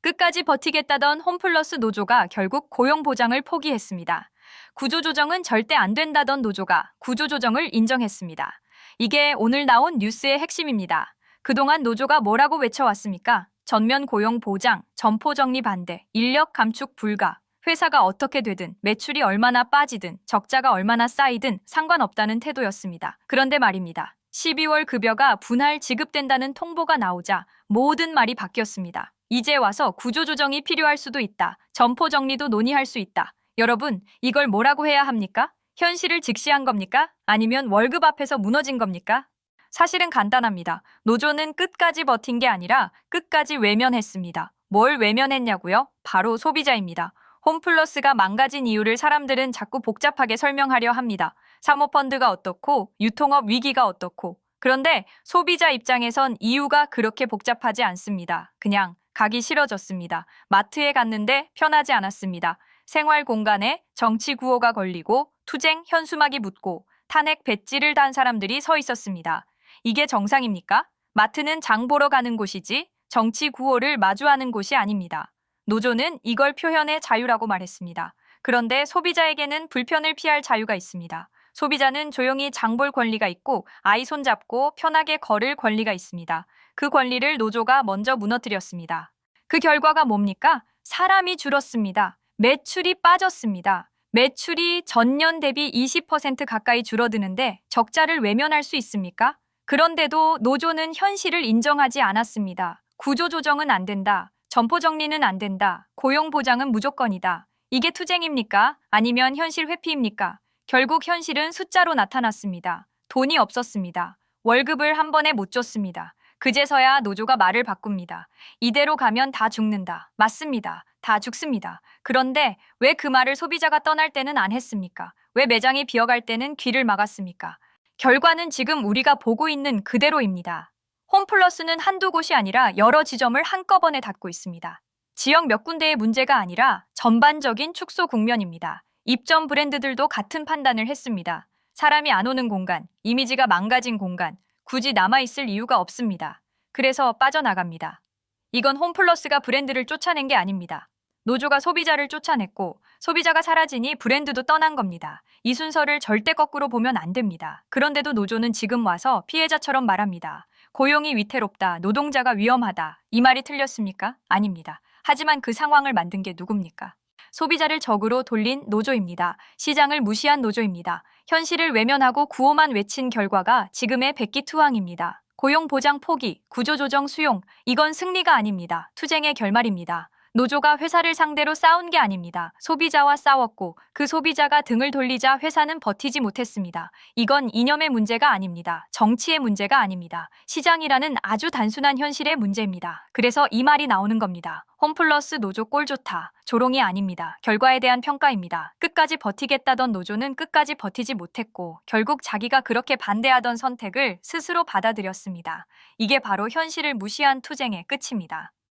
끝까지 버티겠다던 홈플러스 노조가 결국 고용보장을 포기했습니다. 구조조정은 절대 안 된다던 노조가 구조조정을 인정했습니다. 이게 오늘 나온 뉴스의 핵심입니다. 그동안 노조가 뭐라고 외쳐왔습니까? 전면 고용 보장, 점포 정리 반대, 인력 감축 불가. 회사가 어떻게 되든 매출이 얼마나 빠지든 적자가 얼마나 쌓이든 상관없다는 태도였습니다. 그런데 말입니다. 12월 급여가 분할 지급된다는 통보가 나오자 모든 말이 바뀌었습니다. 이제 와서 구조조정이 필요할 수도 있다. 점포 정리도 논의할 수 있다. 여러분, 이걸 뭐라고 해야 합니까? 현실을 직시한 겁니까? 아니면 월급 앞에서 무너진 겁니까? 사실은 간단합니다. 노조는 끝까지 버틴 게 아니라 끝까지 외면했습니다. 뭘 외면했냐고요? 바로 소비자입니다. 홈플러스가 망가진 이유를 사람들은 자꾸 복잡하게 설명하려 합니다. 사모펀드가 어떻고, 유통업 위기가 어떻고. 그런데 소비자 입장에선 이유가 그렇게 복잡하지 않습니다. 그냥 가기 싫어졌습니다. 마트에 갔는데 편하지 않았습니다. 생활 공간에 정치 구호가 걸리고 투쟁 현수막이 붙고 탄핵 배지를 단 사람들이 서 있었습니다. 이게 정상입니까? 마트는 장 보러 가는 곳이지 정치 구호를 마주하는 곳이 아닙니다. 노조는 이걸 표현의 자유라고 말했습니다. 그런데 소비자에게는 불편을 피할 자유가 있습니다. 소비자는 조용히 장볼 권리가 있고 아이 손잡고 편하게 걸을 권리가 있습니다. 그 권리를 노조가 먼저 무너뜨렸습니다. 그 결과가 뭡니까? 사람이 줄었습니다. 매출이 빠졌습니다. 매출이 전년 대비 20% 가까이 줄어드는데 적자를 외면할 수 있습니까? 그런데도 노조는 현실을 인정하지 않았습니다. 구조조정은 안 된다. 점포 정리는 안 된다. 고용 보장은 무조건이다. 이게 투쟁입니까? 아니면 현실 회피입니까? 결국 현실은 숫자로 나타났습니다. 돈이 없었습니다. 월급을 한 번에 못 줬습니다. 그제서야 노조가 말을 바꿉니다. 이대로 가면 다 죽는다. 맞습니다. 다 죽습니다. 그런데 왜 그 말을 소비자가 떠날 때는 안 했습니까? 왜 매장이 비어갈 때는 귀를 막았습니까? 결과는 지금 우리가 보고 있는 그대로입니다. 홈플러스는 한두 곳이 아니라 여러 지점을 한꺼번에 닫고 있습니다. 지역 몇 군데의 문제가 아니라 전반적인 축소 국면입니다. 입점 브랜드들도 같은 판단을 했습니다. 사람이 안 오는 공간, 이미지가 망가진 공간, 굳이 남아있을 이유가 없습니다. 그래서 빠져나갑니다. 이건 홈플러스가 브랜드를 쫓아낸 게 아닙니다. 노조가 소비자를 쫓아냈고 소비자가 사라지니 브랜드도 떠난 겁니다. 이 순서를 절대 거꾸로 보면 안 됩니다. 그런데도 노조는 지금 와서 피해자처럼 말합니다. 고용이 위태롭다, 노동자가 위험하다. 이 말이 틀렸습니까? 아닙니다. 하지만 그 상황을 만든 게 누굽니까? 소비자를 적으로 돌린 노조입니다. 시장을 무시한 노조입니다. 현실을 외면하고 구호만 외친 결과가 지금의 백기투항입니다. 고용 보장 포기, 구조조정 수용, 이건 승리가 아닙니다. 투쟁의 결말입니다. 노조가 회사를 상대로 싸운 게 아닙니다. 소비자와 싸웠고 그 소비자가 등을 돌리자 회사는 버티지 못했습니다. 이건 이념의 문제가 아닙니다. 정치의 문제가 아닙니다. 시장이라는 아주 단순한 현실의 문제입니다. 그래서 이 말이 나오는 겁니다. 홈플러스 노조 꼴 좋다. 조롱이 아닙니다. 결과에 대한 평가입니다. 끝까지 버티겠다던 노조는 끝까지 버티지 못했고 결국 자기가 그렇게 반대하던 선택을 스스로 받아들였습니다. 이게 바로 현실을 무시한 투쟁의 끝입니다.